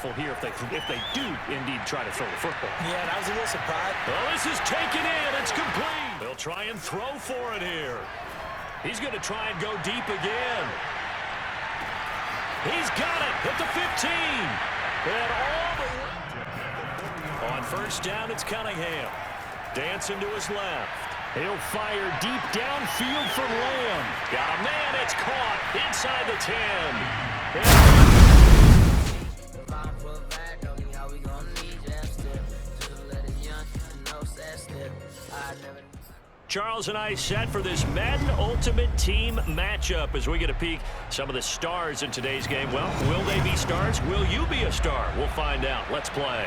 careful here if they do indeed try to throw the football. Yeah, that was a little surprise. Well, this is taken in. It's complete. They'll try and throw for it here. He's going to try and go deep again. He's got it at the 15. And all the way. On first down, it's Cunningham. Dancing to his left. He'll fire deep downfield from Lamb. Got a man. It's caught inside the 10. Charles and I set for this Madden Ultimate Team matchup as we get a peek some of the stars in today's game. Well, will they be stars? Will you be a star? We'll find out. Let's play.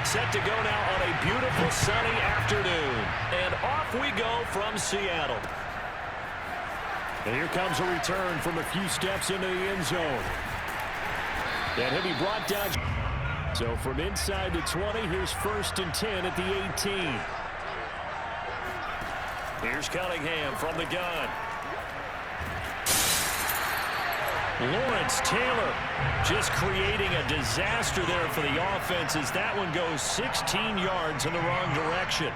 Set to go now on a beautiful sunny afternoon. And off we go from Seattle. And here comes a return from a few steps into the end zone. And he'll be brought down. So from inside the 20, here's 1st and 10 at the 18. Here's Cunningham from the gun. Lawrence Taylor just creating a disaster there for the offense as that one goes 16 yards in the wrong direction.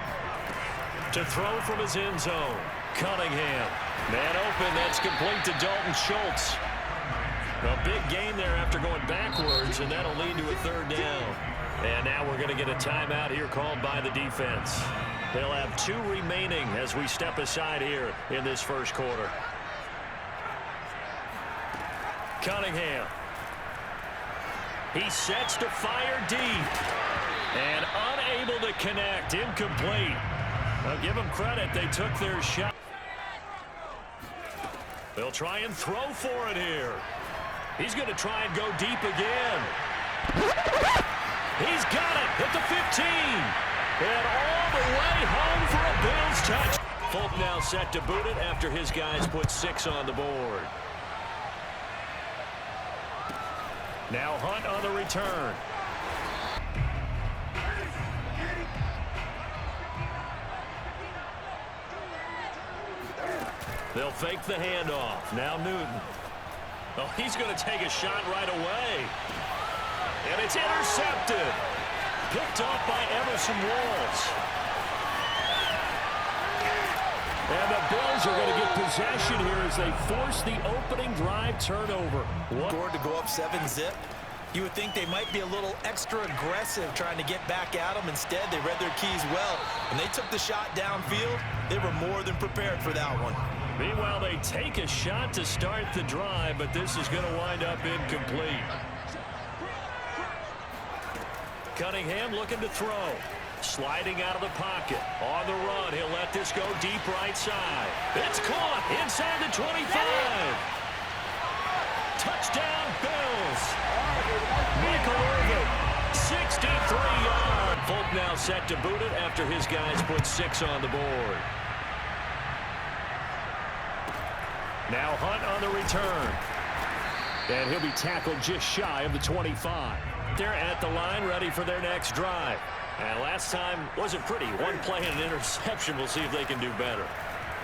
To throw from his end zone, Cunningham. Man open, that's complete to Dalton Schultz. A big gain there after going backwards, and that'll lead to a 3rd down. And now we're going to get a timeout here called by the defense. They'll have 2 remaining as we step aside here in this first quarter. Cunningham. He sets to fire deep. And unable to connect. Incomplete. I'll give them credit. They took their shot. They'll try and throw for it here. He's going to try and go deep again. He's got it at the 15. And all the way home for a Bills touch. Folk now set to boot it after his guys put 6 on the board. Now Hunt on the return. They'll fake the handoff. Now Newton. Oh, he's going to take a shot right away. And it's intercepted. Picked off by Emerson Walls. And the Bills are going to get possession here as they force the opening drive turnover. Scored to go up 7-zip. You would think they might be a little extra aggressive trying to get back at them. Instead, they read their keys well. When they took the shot downfield, they were more than prepared for that one. Meanwhile, they take a shot to start the drive, but this is going to wind up incomplete. Cunningham looking to throw. Sliding out of the pocket. On the run, he'll let this go deep right side. It's caught inside the 25. Touchdown, Bills. Michael Irvin, 63 yards. Folk now set to boot it after his guys put 6 on the board. Now Hunt on the return. And he'll be tackled just shy of the 25. They're at the line, ready for their next drive. And last time wasn't pretty. One play and an interception. We'll see if they can do better.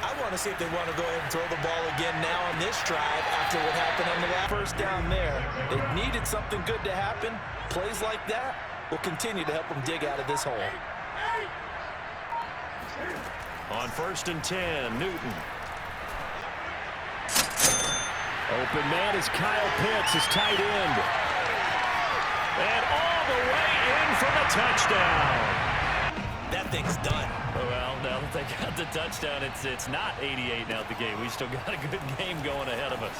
I want to see if they want to go ahead and throw the ball again now on this drive after what happened on the last first down there. They needed something good to happen. Plays like that will continue to help them dig out of this hole. On 1st and 10, Newton. Open man is Kyle Pitts, his tight end. And all the way in for the touchdown. That thing's done. Well, now that they got the touchdown, it's not 88 now at the game. We still got a good game going ahead of us.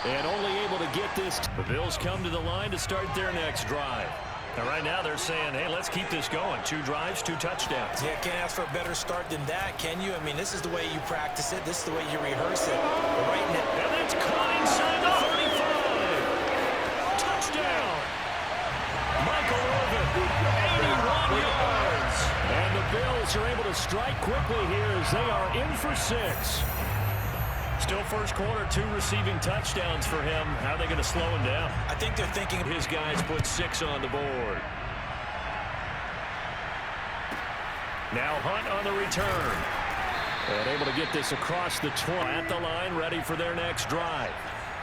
And only able to get this. The Bills come to the line to start their next drive. And right now they're saying, hey, let's keep this going. 2 drives, 2 touchdowns. Yeah, can't ask for a better start than that, can you? I mean, this is the way you practice it. This is the way you rehearse it. Right now. And it's caught inside the 35. Touchdown. Michael Irvin, 81 yards. And the Bills are able to strike quickly here as they are in for 6. Still first quarter, 2 receiving touchdowns for him. How are they going to slow him down? I think they're thinking his guys put 6 on the board. Now Hunt on the return. And able to get this across the 20. At the line, ready for their next drive.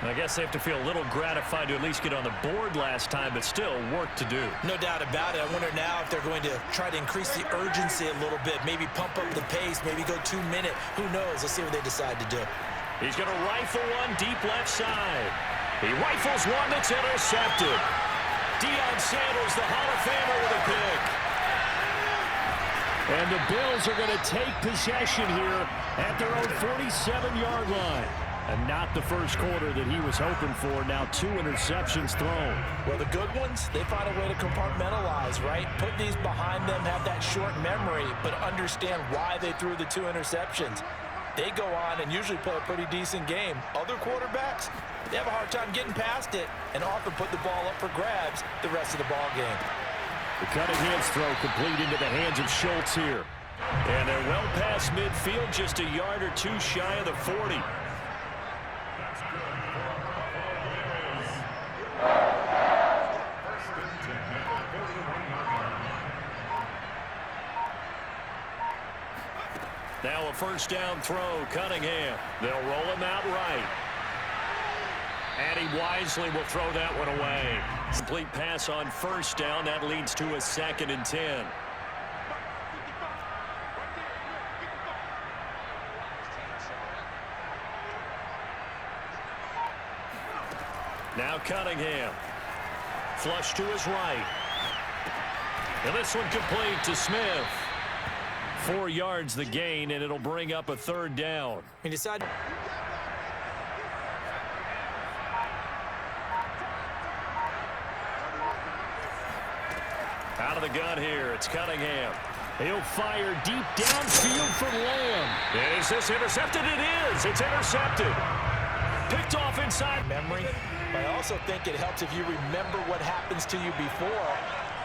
I guess they have to feel a little gratified to at least get on the board last time, but still work to do. No doubt about it. I wonder now if they're going to try to increase the urgency a little bit, maybe pump up the pace, maybe go 2-minute. Who knows? Let's see what they decide to do. He's going to rifle one deep left side. He rifles one that's intercepted. Deion Sanders, the Hall of Famer, with a pick. And the Bills are going to take possession here at their own 47-yard line. And not the first quarter that he was hoping for. Now 2 interceptions thrown. Well, the good ones, they find a way to compartmentalize, right? Put these behind them, have that short memory, but understand why they threw the 2 interceptions. They go on and usually play a pretty decent game. Other quarterbacks, they have a hard time getting past it and often put the ball up for grabs the rest of the ball game. The Cunningham's throw complete into the hands of Schultz here. And they're well past midfield, just a yard or 2 shy of the 40. Now a first down throw, Cunningham. They'll roll him out right. And he wisely will throw that one away. Complete pass on first down. That leads to a 2nd and 10. Now Cunningham. Flush to his right. And this one complete to Smith. 4 yards the gain, and it'll bring up a 3rd down. He decided. Out of the gun here, it's Cunningham. He'll fire deep downfield for Lamb. And is this intercepted? It is. It's intercepted. Picked off inside. Memory, but I also think it helps if you remember what happens to you before,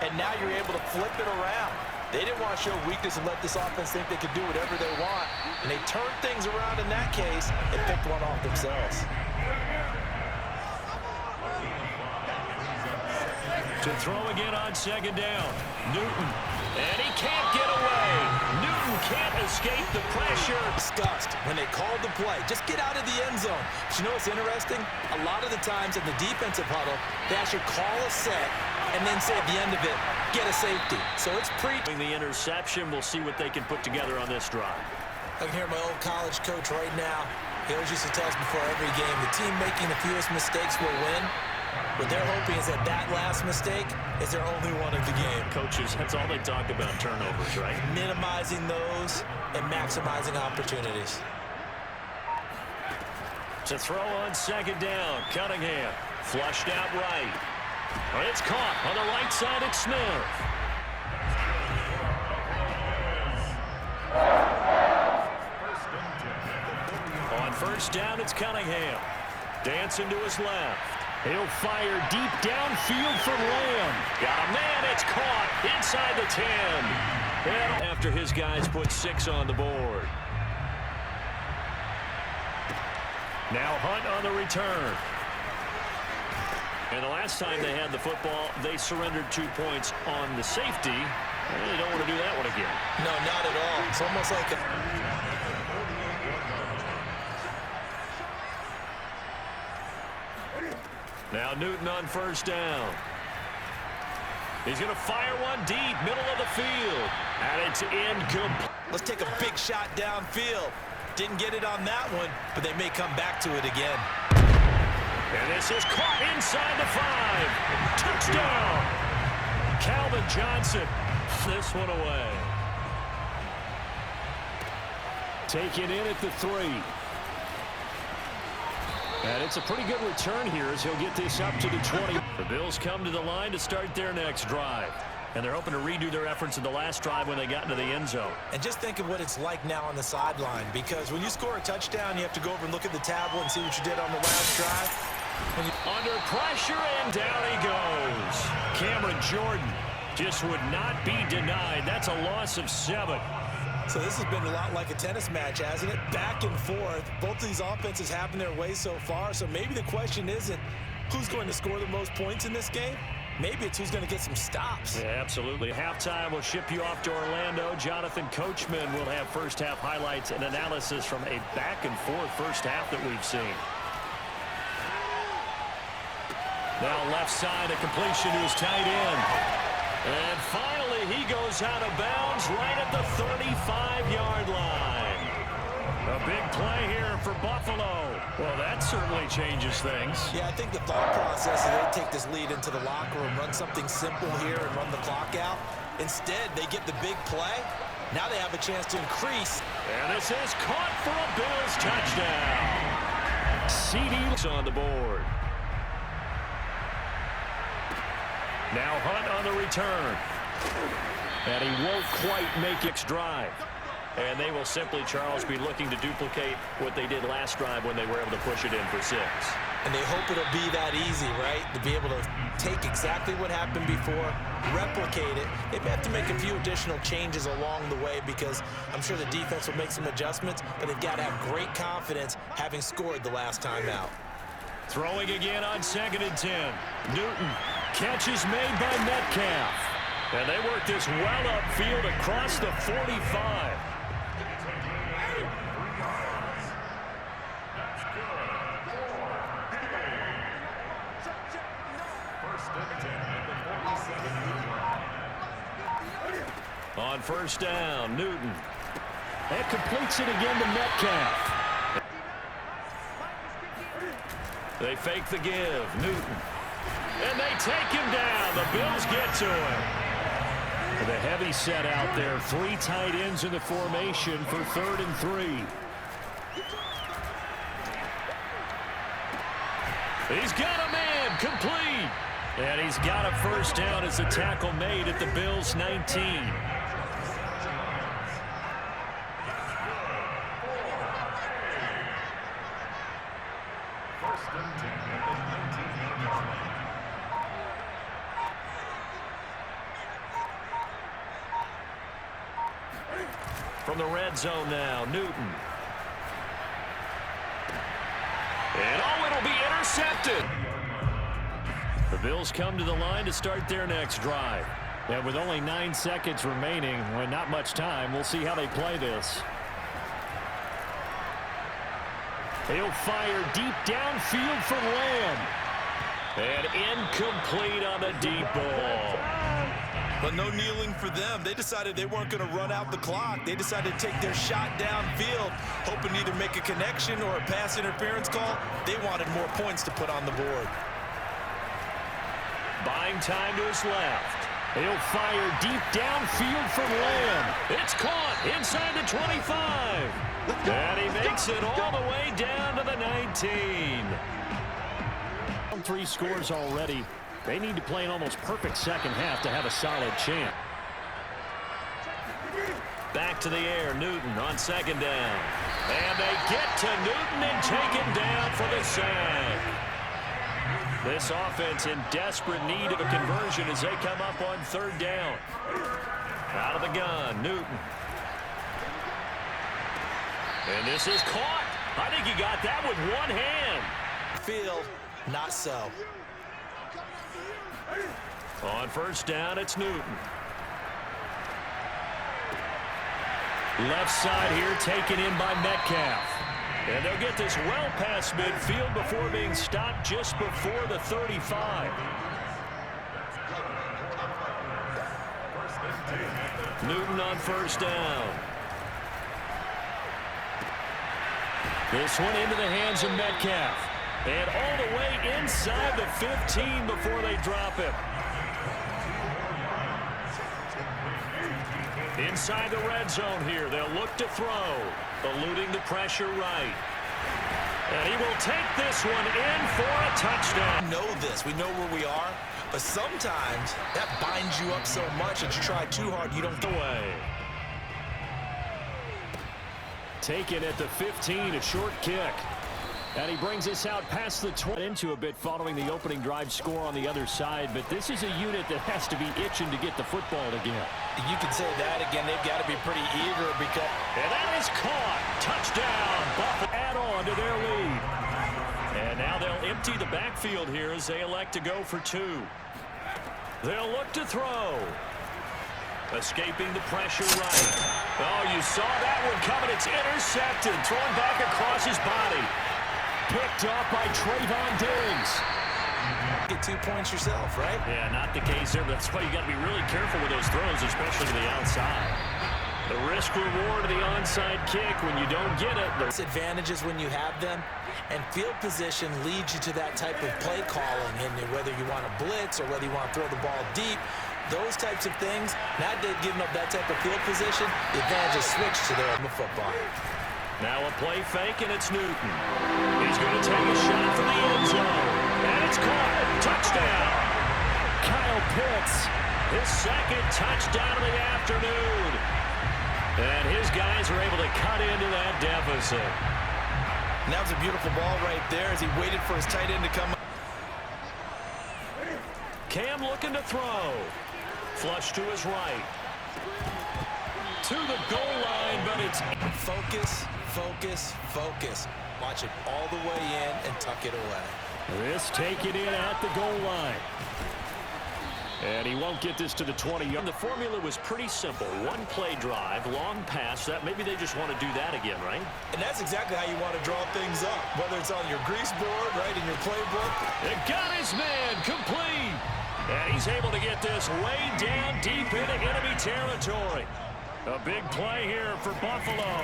and now you're able to flip it around. They didn't want to show weakness and let this offense think they could do whatever they want. And they turned things around in that case and picked one off themselves. To throw again on 2nd down. Newton. And he can't get away. Newton can't escape the pressure. Discussed when they called the play. Just get out of the end zone. But you know what's interesting? A lot of the times in the defensive huddle, they actually call a set and then say at the end of it, get a safety. So it's the interception. We'll see what they can put together on this drive. I can hear my old college coach right now. He always used to tell us before every game, the team making the fewest mistakes will win. What they're hoping is that that last mistake is their only one of the game. Coaches, that's all they talk about, turnovers, right? Minimizing those and maximizing opportunities. To throw on 2nd down, Cunningham. Flushed out right. It's caught on the right side at Smith. On first down, it's Cunningham. Dancing to his left. He'll fire deep downfield for Lamb. Got a man, it's caught inside the 10. And after his guys put 6 on the board. Now Hunt on the return. And the last time they had the football, they surrendered 2 points on the safety. They don't want to do that one again. No, not at all. It's almost like Now Newton on first down. He's going to fire one deep, middle of the field. And it's incomplete. Let's take a big shot downfield. Didn't get it on that one, but they may come back to it again. And this is caught inside the 5. Touchdown. Calvin Johnson. This one away. Taken in at the 3. And it's a pretty good return here as he'll get this up to the 20. The Bills come to the line to start their next drive. And they're hoping to redo their efforts in the last drive when they got into the end zone. And just think of what it's like now on the sideline, because when you score a touchdown, you have to go over and look at the tablet and see what you did on the last drive. Under pressure, and down he goes. Cameron Jordan just would not be denied. That's a loss of 7. So this has been a lot like a tennis match, hasn't it? Back and forth. Both of these offenses having their way so far. So maybe the question isn't who's going to score the most points in this game. Maybe it's who's going to get some stops. Yeah, absolutely. Halftime will ship you off to Orlando. Jonathan Coachman will have first-half highlights and analysis from a back-and-forth first half that we've seen. Now left side, a completion to his tight end. And finally, he goes out of bounds right at the 35-yard line. A big play here for Buffalo. Well, that certainly changes things. Yeah, I think the thought process is they take this lead into the locker room, run something simple here and run the clock out. Instead, they get the big play. Now they have a chance to increase. And this is caught for a Bills touchdown. CD's on the board. Now Hunt on the return. And he won't quite make its drive. And they will simply, Charles, be looking to duplicate what they did last drive when they were able to push it in for 6. And they hope it'll be that easy, right? To be able to take exactly what happened before, replicate it. They may have to make a few additional changes along the way because I'm sure the defense will make some adjustments, but they've got to have great confidence having scored the last time out. Throwing again on 2nd and 10. Newton. Catch is made by Metcalf. And they work this well upfield across the 45. On first down, Newton. And completes it again to Metcalf. They fake the give. Newton. And they take him down. The Bills get to him. The heavy set out there. 3 tight ends in the formation for 3rd and 3. He's got a man. Complete. And he's got a first down as the tackle made at the Bills' 19. From the red zone now, Newton. And it'll be intercepted. The Bills come to the line to start their next drive. And with only 9 seconds remaining, and not much time, we'll see how they play this. He'll fire deep downfield for Lamb. And incomplete on the deep ball. But no kneeling for them. They decided they weren't going to run out the clock. They decided to take their shot downfield, hoping to either make a connection or a pass interference call. They wanted more points to put on the board. Buying time to his left. He'll fire deep downfield for Lamb. It's caught inside the 25. And he makes it all the way down to the 19. 3 scores already. They need to play an almost perfect second half to have a solid chance. Back to the air, Newton on 2nd down. And they get to Newton and take him down for the sack. This offense in desperate need of a conversion as they come up on 3rd down. Out of the gun, Newton. And this is caught. I think he got that with one hand. Field, not so. On 1st down, it's Newton. Left side here taken in by Metcalf. And they'll get this well past midfield before being stopped just before the 35. Newton on 1st down. This one into the hands of Metcalf. And all the way inside the 15 before they drop him. Inside the red zone here, they'll look to throw. Eluding the pressure right. And he will take this one in for a touchdown. We know this. We know where we are. But sometimes that binds you up so much that you try too hard, you don't go away. Taken at the 15, a short kick. And he brings us out past the 20. Into a bit following the opening drive score on the other side, but this is a unit that has to be itching to get the football again. You can say that again. They've got to be pretty eager because... And that is caught. Touchdown. Buffalo add on to their lead. And now they'll empty the backfield here as they elect to go for 2. They'll look to throw. Escaping the pressure right. Oh, you saw that one coming. It's intercepted. Thrown back across his body. Picked up by Trayvon Diggs. Get 2 points yourself, right? Yeah, not the case there, but that's why you got to be really careful with those throws, especially to the outside. The risk-reward of the onside kick when you don't get it. There's advantages when you have them, and field position leads you to that type of play calling, and whether you want to blitz or whether you want to throw the ball deep, those types of things, not giving up that type of field position, the advantage is switched to their football. Now a play fake, and it's Newton. He's going to take a shot from the end zone, and it's caught. Touchdown. Kyle Pitts, his second touchdown of the afternoon. And his guys are able to cut into that deficit. And that was a beautiful ball right there as he waited for his tight end to come. Cam looking to throw. Flush to his right. To the goal line, but it's... Focus, focus, focus. Watch it all the way in and tuck it away. This take it in at the goal line. And he won't get this to the 20. The formula was pretty simple. One play drive, long pass. That maybe they just want to do that again, right? And that's exactly how you want to draw things up. Whether it's on your grease board, right, in your playbook. It got his man complete. And he's able to get this way down deep into enemy territory. A big play here for Buffalo.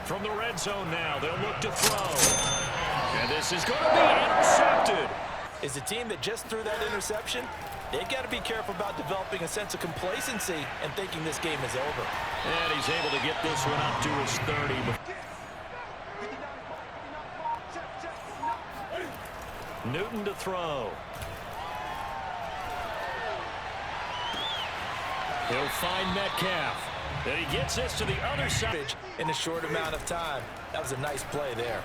From the red zone now, they'll look to throw. And this is going to be intercepted. Is the team that just threw that interception? They've got to be careful about developing a sense of complacency and thinking this game is over. And he's able to get this one up to his 30. Newton to throw. He'll find Metcalf. And he gets this to the other side. In a short amount of time. That was a nice play there.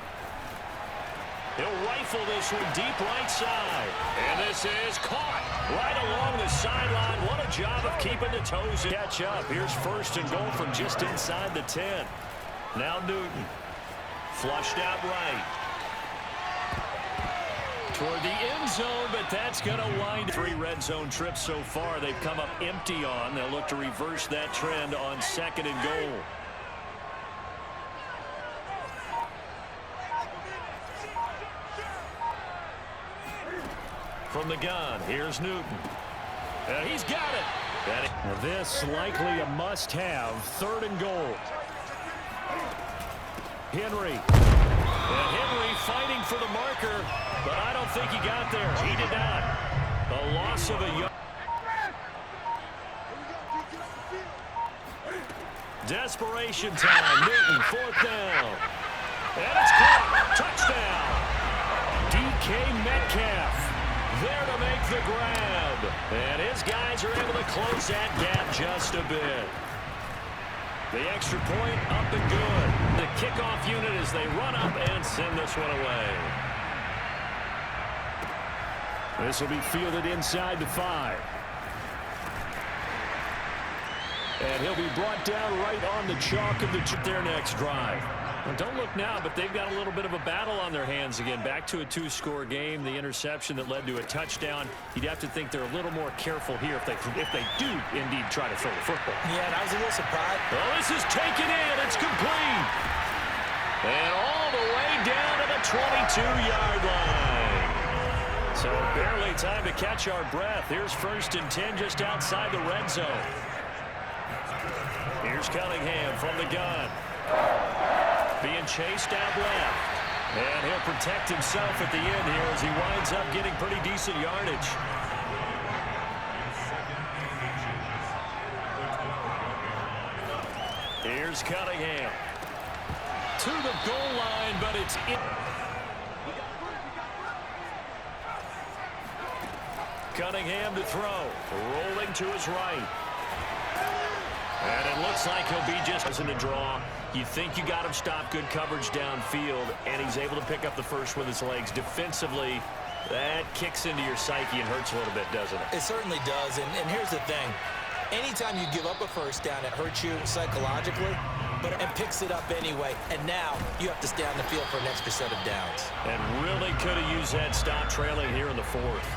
He'll rifle this one deep right side. And this is caught right along the sideline. What a job of keeping the toes in. Catch up. Here's first and goal from just inside the 10. Now Newton. Flushed out right. Toward the end zone, but that's going to wind. 3 red zone trips so far. They've come up empty on. They'll look to reverse that trend on second and goal. From the gun, here's Newton. And he's got it. And this likely a must-have. Third and goal. Henry. And Henry fighting for the marker, but I don't think he got there. He did not. The loss of a yard. Desperation time. Newton, 4th down. And it's caught. Touchdown. DK Metcalf. There to make the grab. And his guys are able to close that gap just a bit. The extra point up and good. The kickoff unit as they run up and send this one away. This will be fielded inside the 5. And he'll be brought down right on the chalk of their next drive. Well, don't look now, but they've got a little bit of a battle on their hands again. Back to a 2-score game. The interception that led to a touchdown. You'd have to think they're a little more careful here if they do indeed try to throw the football. Yeah, and I was a little surprised. Oh, this is taken in. It's complete. And all the way down to the 22-yard line. So barely time to catch our breath. Here's 1st and 10 just outside the red zone. Here's Cunningham from the gun. Being chased out left. And he'll protect himself at the end here as he winds up getting pretty decent yardage. Here's Cunningham. To the goal line, but it's in. Cunningham to throw. Rolling to his right. And it looks like he'll be just as in a draw. You think you got him stopped, good coverage downfield, and he's able to pick up the first with his legs. Defensively, that kicks into your psyche and hurts a little bit, doesn't it? It certainly does, and here's the thing. Anytime you give up a first down, it hurts you psychologically, but it picks it up anyway. And now you have to stay on the field for an extra set of downs. And really could have used that stop trailing here in the 4th.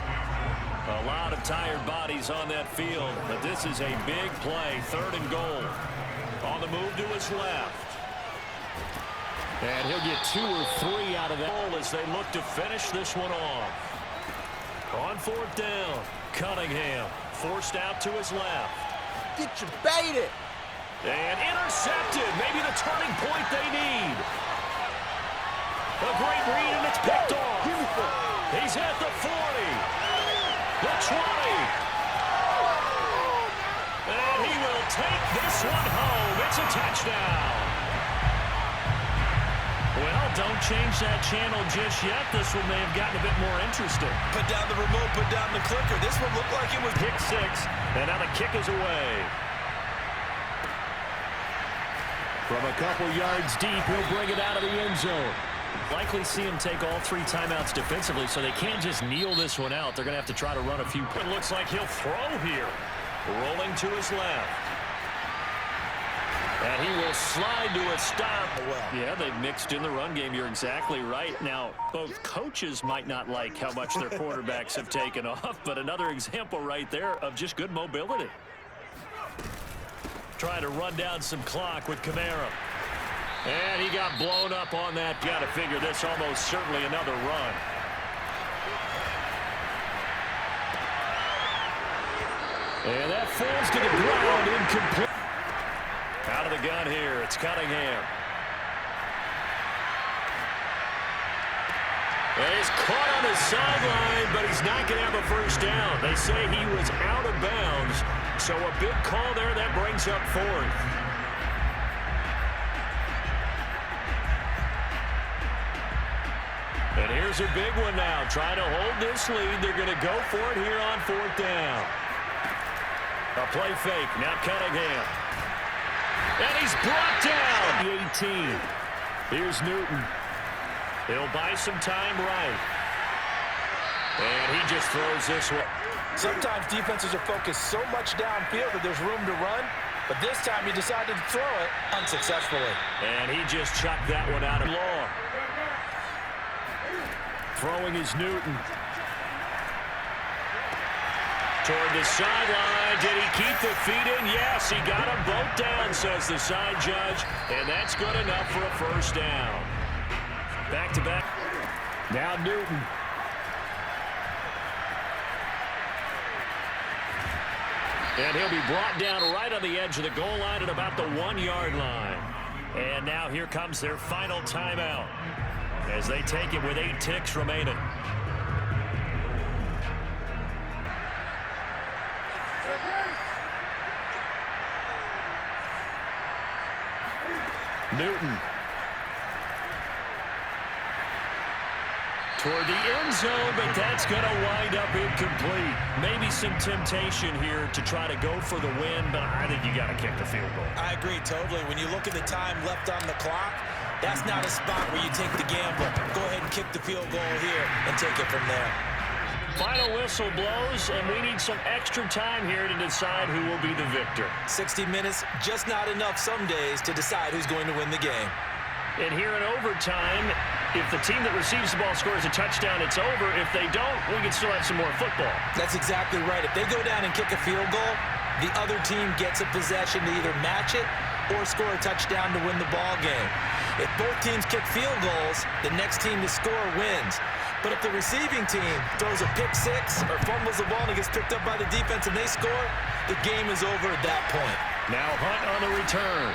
A lot of tired bodies on that field, but this is a big play, 3rd and goal. On the move to his left. And he'll get 2 or 3 out of that goal as they look to finish this one off. On 4th down, Cunningham forced out to his left. Get you baited. And intercepted. Maybe the turning point they need. A great read, and it's picked off. He's at the 40. The 20. And he will take this one home. It's a touchdown. Well, don't change that channel just yet. This one may have gotten a bit more interesting. Put down the remote, put down the clicker. This one looked like it was pick 6, and now the kick is away. From a couple yards deep, he'll bring it out of the end zone. Likely see him take all 3 timeouts defensively, so they can't just kneel this one out. They're going to have to try to run a few. It looks like he'll throw here. Rolling to his left. And he will slide to a stop. Yeah, they've mixed in the run game. You're exactly right. Now, both coaches might not like how much their quarterbacks have taken off, but another example right there of just good mobility. Trying to run down some clock with Kamara. And he got blown up on that. Got to figure this almost certainly another run. And that falls to the ground, incomplete. Out of the gun here, it's Cunningham. And he's caught on his sideline, but he's not going to have a first down. They say he was out of bounds, so a big call there that brings up 4th. And here's a big one now. Trying to hold this lead. They're going to go for it here on 4th down. A play fake. Now Cunningham. And he's brought down. 18. Here's Newton. He'll buy some time right. And he just throws this one. Sometimes defenses are focused so much downfield that there's room to run, but this time he decided to throw it unsuccessfully. And he just chucked that one out of law. Throwing is Newton. Toward the sideline. Did he keep the feet in? Yes, he got them both down, says the side judge. And that's good enough for a first down. Back to back. Now Newton. And he'll be brought down right on the edge of the goal line at about the 1-yard line. And now here comes their final timeout as they take it with 8 ticks remaining. Newton. Toward the end zone, but that's going to wind up incomplete. Maybe some temptation here to try to go for the win, but I think you got to kick the field goal. I agree totally. When you look at the time left on the clock, that's not a spot where you take the gamble. Go ahead and kick the field goal here and take it from there. Final whistle blows, and we need some extra time here to decide who will be the victor. 60 minutes, just not enough some days to decide who's going to win the game. And here in overtime, if the team that receives the ball scores a touchdown, it's over. If they don't, we can still have some more football. That's exactly right. If they go down and kick a field goal, the other team gets a possession to either match it or score a touchdown to win the ball game. If both teams kick field goals, the next team to score wins. But if the receiving team throws a pick 6 or fumbles the ball and it gets picked up by the defense and they score, the game is over at that point. Now Hunt on the return.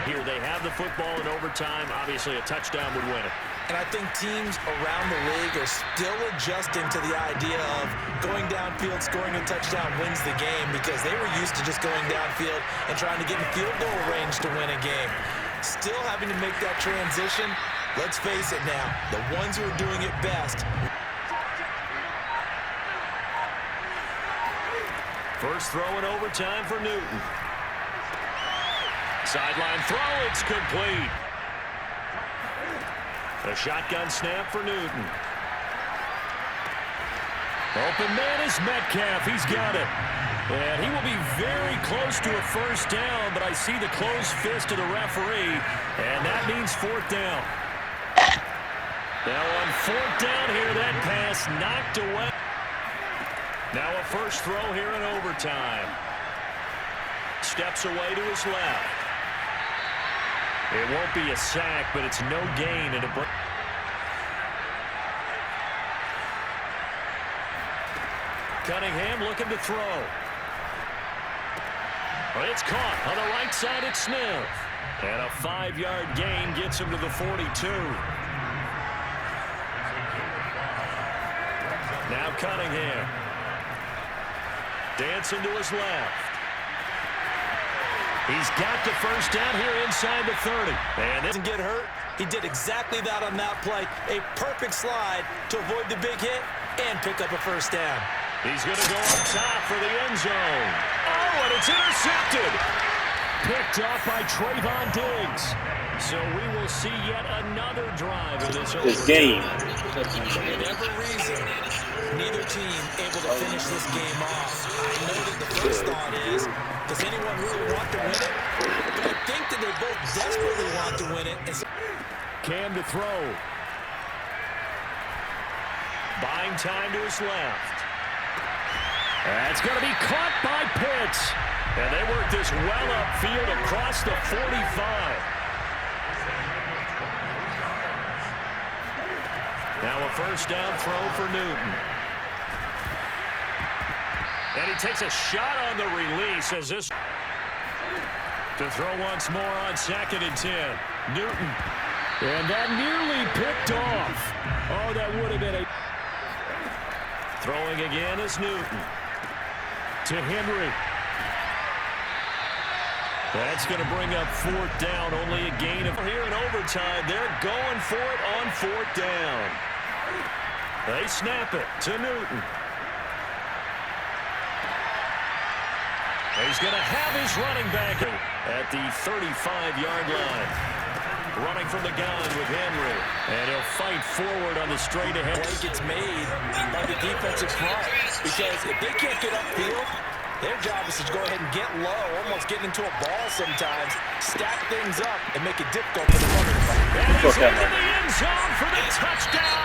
Here they have the football in overtime. Obviously, a touchdown would win it. And I think teams around the league are still adjusting to the idea of going downfield, scoring a touchdown wins the game because they were used to just going downfield and trying to get in field goal range to win a game. Still having to make that transition. Let's face it now, the ones who are doing it best. First throw in overtime for Newton. Sideline throw, it's complete. A shotgun snap for Newton. Open man is Metcalf. He's got it. And he will be very close to a first down, but I see the closed fist of the referee, and that means 4th down. Now on 4th down here, that pass knocked away. Now a first throw here in overtime. Steps away to his left. It won't be a sack, but it's no gain and a break. Cunningham looking to throw. But it's caught on the right side at Smith. And a 5-yard gain gets him to the 42. Now Cunningham. Dancing to his left. He's got the first down here inside the 30. And doesn't get hurt. He did exactly that on that play. A perfect slide to avoid the big hit and pick up a first down. He's going to go up top for the end zone. Oh, and it's intercepted. Picked off by Trayvon Diggs. So we will see yet another drive in this game. For whatever reason, neither team able to finish this game off. I know that the first thought is, does anyone really want to win it? But I think that they both desperately want to win it. Cam to throw. Buying time to his left. That's going to be caught by Pitts. And they work this well upfield across the 45. Now a first down throw for Newton. And he takes a shot on the release as this to throw once more on 2nd and 10. Newton. And that nearly picked off. Oh, that would have been a... Throwing again is Newton. To Henry. That's going to bring up 4th down. Only a gain of here in overtime. They're going for it on 4th down. They snap it to Newton. He's going to have his running back at the 35-yard line. Running from the gun with Henry. And he'll fight forward on the straight ahead. Play gets made by the defensive front. Because if they can't get upfield, their job is to go ahead and get low, almost getting into a ball sometimes, stack things up, and make it difficult for the running back. And he's into the end zone for the touchdown.